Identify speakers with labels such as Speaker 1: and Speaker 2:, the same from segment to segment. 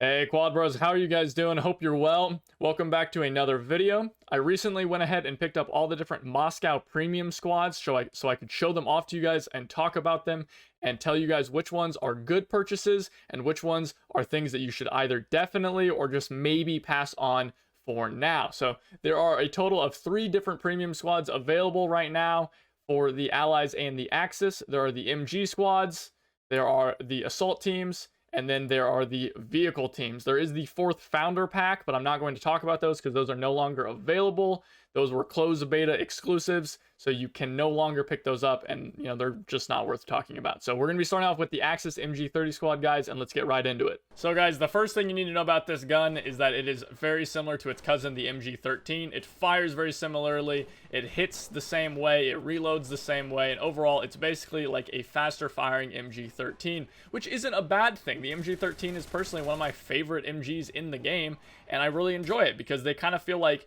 Speaker 1: Hey Quad Bros, how are you guys doing? Hope you're well. Welcome back to another video. I recently went ahead and picked up all the different Moscow premium squads so I could show them off to you guys and talk about them and tell you guys which ones are good purchases and which ones are things that you should either definitely or just maybe pass on for now. So there are a total of 3 different premium squads available right now for the Allies and the Axis. There are the MG squads, there are the assault teams, and then there are the vehicle teams. There is the 4th founder pack, but I'm not going to talk about those because those are no longer available. Those were closed beta exclusives, so you can no longer pick those up, and they're just not worth talking about. So we're going to be starting off with the Axis MG30 squad, guys, and let's get right into it. So guys, the first thing you need to know about this gun is that it is very similar to its cousin, the MG13. It fires very similarly, it hits the same way, it reloads the same way, and overall it's basically like a faster firing MG13, which isn't a bad thing. The MG13 is personally one of my favorite MGs in the game, and I really enjoy it because they kind of feel like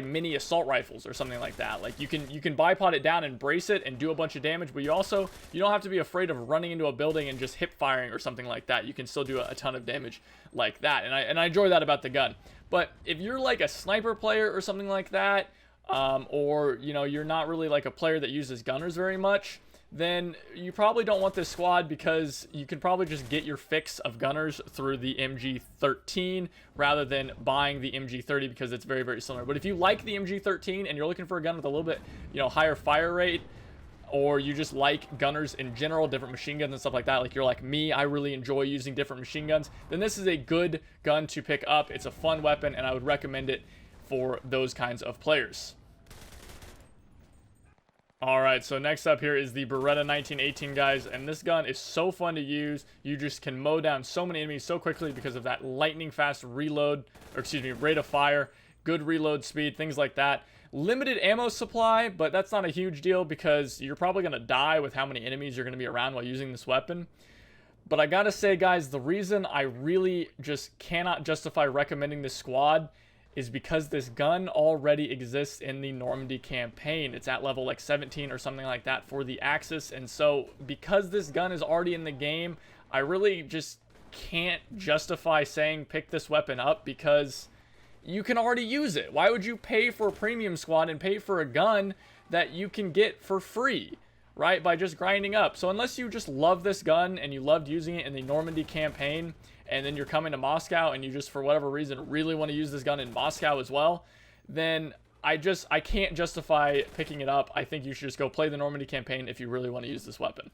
Speaker 1: mini assault rifles or something like that. Like you can bipod it down and brace it and do a bunch of damage, but you don't have to be afraid of running into a building and just hip firing or something like that. You can still do a ton of damage like that, and I enjoy that about the gun. But if you're like a sniper player or something like that, or you're not really like a player that uses gunners very much, then you probably don't want this squad because you can probably just get your fix of gunners through the MG13 rather than buying the MG30 because it's very, very similar. But if you like the MG13 and you're looking for a gun with a little bit, higher fire rate, or you just like gunners in general, different machine guns and stuff like that, like you're like me, I really enjoy using different machine guns, then this is a good gun to pick up. It's a fun weapon, and I would recommend it for those kinds of players. Alright, so next up here is the Berreta 1918, guys, and this gun is so fun to use. You just can mow down so many enemies so quickly because of that lightning fast reload, or excuse me, rate of fire, good reload speed, things like that. Limited ammo supply, but that's not a huge deal because you're probably going to die with how many enemies you're going to be around while using this weapon. But I gotta say, guys, the reason I really just cannot justify recommending this squad is because this gun already exists in the Normandy campaign. It's at level like 17 or something like that for the Axis, and so because this gun is already in the game, I really just can't justify saying pick this weapon up because you can already use it. Why would you pay for a premium squad and pay for a gun that you can get for free, right, by just grinding up? So unless you just love this gun and you loved using it in the Normandy campaign, and then you're coming to Moscow and you just for whatever reason really want to use this gun in Moscow as well, then I can't justify picking it up. I think you should just go play the Normandy campaign if you really want to use this weapon.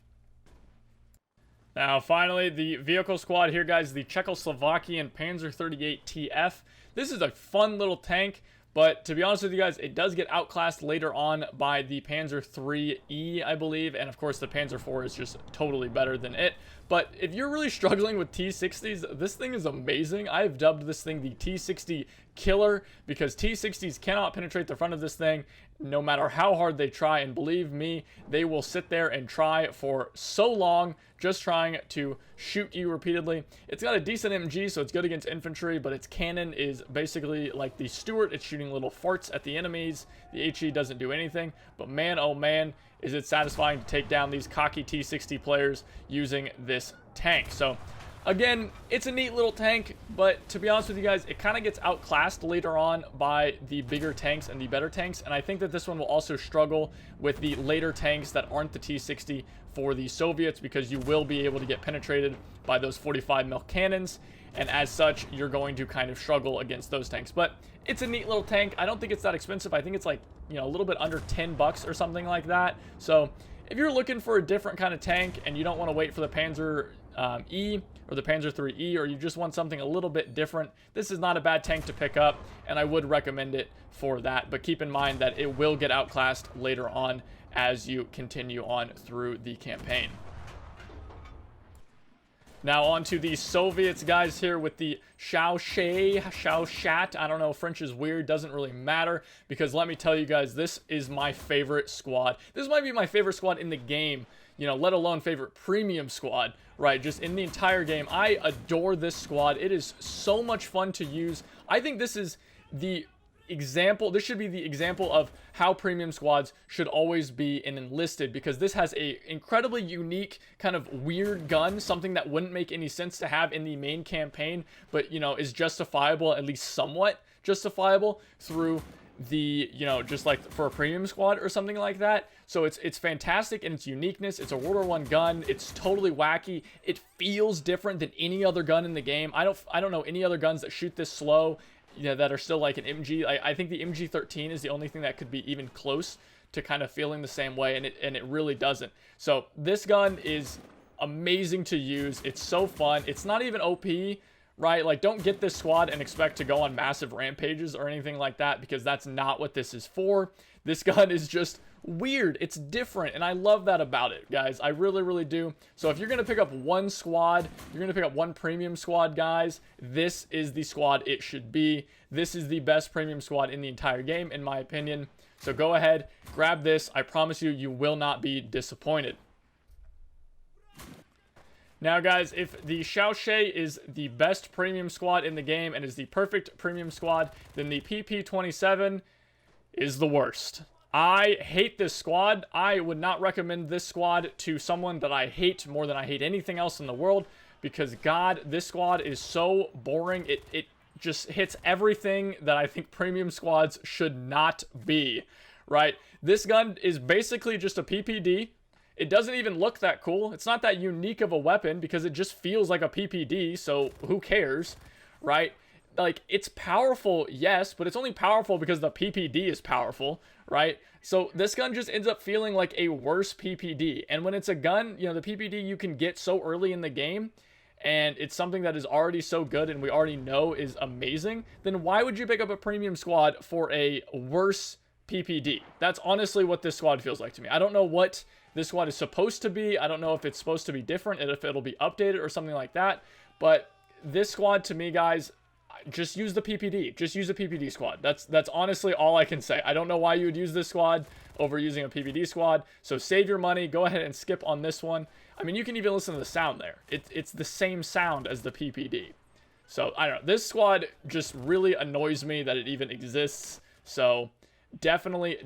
Speaker 1: Now finally, the vehicle squad here, guys, the Czechoslovakian Panzer 38 TF. This is a fun little tank, but to be honest with you guys, it does get outclassed later on by the Panzer 3E, I believe, and of course the Panzer 4 is just totally better than it. But if you're really struggling with T60s, this thing is amazing. I've dubbed this thing the T60 killer because T60s cannot penetrate the front of this thing no matter how hard they try, and believe me, they will sit there and try for so long just trying to shoot you repeatedly. It's got a decent MG, so it's good against infantry, but its cannon is basically like the Stuart. It's shooting little farts at the enemies. The HE doesn't do anything, but man, oh man, is it satisfying to take down these cocky T60 players using this tank. So again, it's a neat little tank, but to be honest with you guys, it kind of gets outclassed later on by the bigger tanks and the better tanks, and I think that this one will also struggle with the later tanks that aren't the T60 for the Soviets because you will be able to get penetrated by those 45 mil cannons, and as such, you're going to kind of struggle against those tanks. But it's a neat little tank. I don't think it's that expensive. I think it's like, a little bit under 10 bucks or something like that. So if you're looking for a different kind of tank and you don't want to wait for the Panzer E or the Panzer 3E, or you just want something a little bit different, this is not a bad tank to pick up, and I would recommend it for that. But keep in mind that it will get outclassed later on as you continue on through the campaign. Now on to the Soviets, guys, here with the Chauchat. I don't know, French is weird, doesn't really matter, because let me tell you guys, this is my favorite squad. This might be my favorite squad in the game, let alone favorite premium squad, right? Just in the entire game. I adore this squad. It is so much fun to use. I think this is the example. This should be the example of how premium squads should always be in Enlisted, because this has a incredibly unique kind of weird gun, something that wouldn't make any sense to have in the main campaign, but, you know, is justifiable, at least somewhat justifiable through the, you know, just like for a premium squad or something like that. So it's fantastic in its uniqueness. It's a World War I gun. It's totally wacky. It feels different than any other gun in the game. I don't know any other guns that shoot this slow, you know, that are still like an MG. I think the MG13 is the only thing that could be even close to kind of feeling the same way, and it really doesn't. So this gun is amazing to use. It's so fun. It's not even OP, right? Like, don't get this squad and expect to go on massive rampages or anything like that, because that's not what this is for. This gun is just weird. It's different, and I love that about it, guys. I really, really do. So if you're going to pick up one squad, you're going to pick up one premium squad, guys, this is the squad it should be. This is the best premium squad in the entire game, in my opinion. So go ahead, grab this. I promise you, you will not be disappointed. Now, guys, if the Chauchat is the best premium squad in the game and is the perfect premium squad, then the PP27 is the worst. I hate this squad. I would not recommend this squad to someone that I hate more than I hate anything else in the world, because, God, this squad is so boring. It just hits everything that I think premium squads should not be, right? This gun is basically just a PPD. It doesn't even look that cool. It's not that unique of a weapon because it just feels like a PPD, so who cares, right? Like, it's powerful, yes, but it's only powerful because the PPD is powerful, right? So this gun just ends up feeling like a worse PPD. And when it's a gun, you know, the PPD you can get so early in the game, and it's something that is already so good and we already know is amazing, then why would you pick up a premium squad for a worse PPD? That's honestly what this squad feels like to me. I don't know what this squad is supposed to be. I don't know if it's supposed to be different and if it'll be updated or something like that. But this squad, to me, guys, just use the PPD. Just use a PPD squad. That's honestly all I can say. I don't know why you would use this squad over using a PPD squad. So save your money. Go ahead and skip on this one. I mean, you can even listen to the sound there. It's the same sound as the PPD. So, I don't know. This squad just really annoys me that it even exists. So, definitely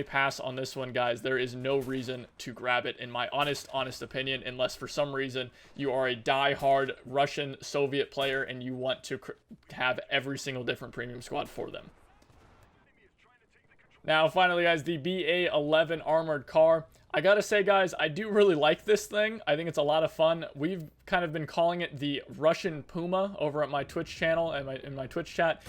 Speaker 1: pass on this one, guys. There is no reason to grab it, in my honest opinion, unless for some reason you are a die-hard Russian Soviet player and you want to have every single different premium squad for them. Now, finally, guys, the BA-11 armored car. I gotta say, guys, I do really like this thing. I think it's a lot of fun. We've kind of been calling it the Russian Puma over at my Twitch channel and in my Twitch chat.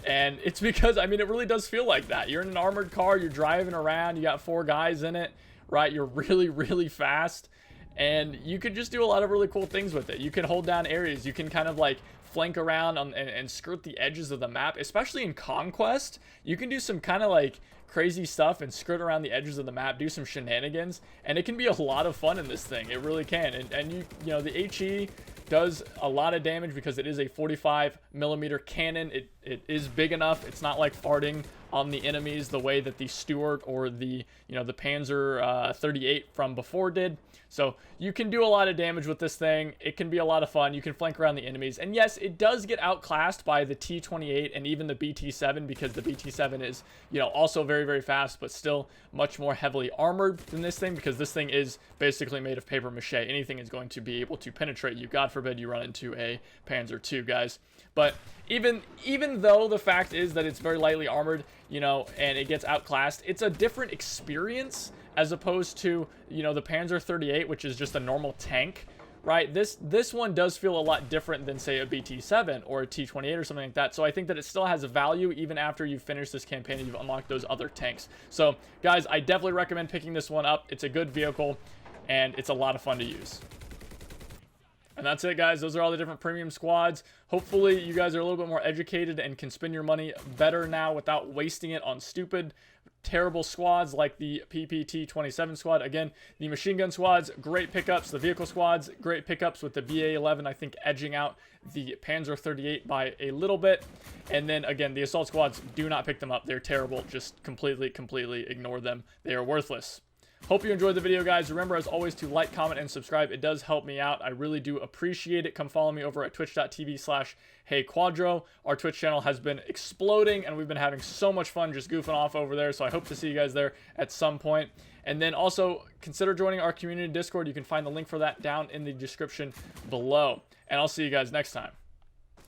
Speaker 1: And it's because, I mean, it really does feel like that. You're in an armored car, you're driving around, you got 4 guys in it, right? You're really fast. And you could just do a lot of really cool things with it. You can hold down areas. You can kind of like flank around and skirt the edges of the map, especially in Conquest. You can do some kind of like crazy stuff and skirt around the edges of the map, do some shenanigans, and it can be a lot of fun in this thing. It really can. And you know, the HE does a lot of damage because it is a 45mm cannon. It is big enough. It's not like farting on the enemies the way that the Stuart or the, you know, the Panzer 38 from before did. So you can do a lot of damage with this thing. It can be a lot of fun. You can flank around the enemies. And yes, it does get outclassed by the T28 and even the BT7, because the BT7 is, you know, also very fast, but still much more heavily armored than this thing, because this thing is basically made of paper mache. Anything is going to be able to penetrate you. God forbid you run into a Panzer II, guys. But even though the fact is that it's very lightly armored, you know, and it gets outclassed, it's a different experience as opposed to, you know, the Panzer 38, which is just a normal tank, right? This one does feel a lot different than, say, a BT7 or a T28 or something like that. So I think that it still has a value even after you've finished this campaign and you've unlocked those other tanks. So, guys, I definitely recommend picking this one up. It's a good vehicle, and it's a lot of fun to use. And that's it, guys. Those are all the different premium squads. Hopefully, you guys are a little bit more educated and can spend your money better now without wasting it on stupid, terrible squads like the PPT-27 squad. Again, the machine gun squads, great pickups. The vehicle squads, great pickups, with the BA-11, I think, edging out the Panzer 38 by a little bit. And then, again, the assault squads, do not pick them up. They're terrible. Just completely ignore them. They are worthless. Hope you enjoyed the video, guys. Remember, as always, to like, comment, and subscribe. It does help me out. I really do appreciate it. Come follow me over at twitch.tv/HeyQuadro. Our Twitch channel has been exploding, and we've been having so much fun just goofing off over there. So I hope to see you guys there at some point. And then also consider joining our community Discord. You can find the link for that down in the description below. And I'll see you guys next time.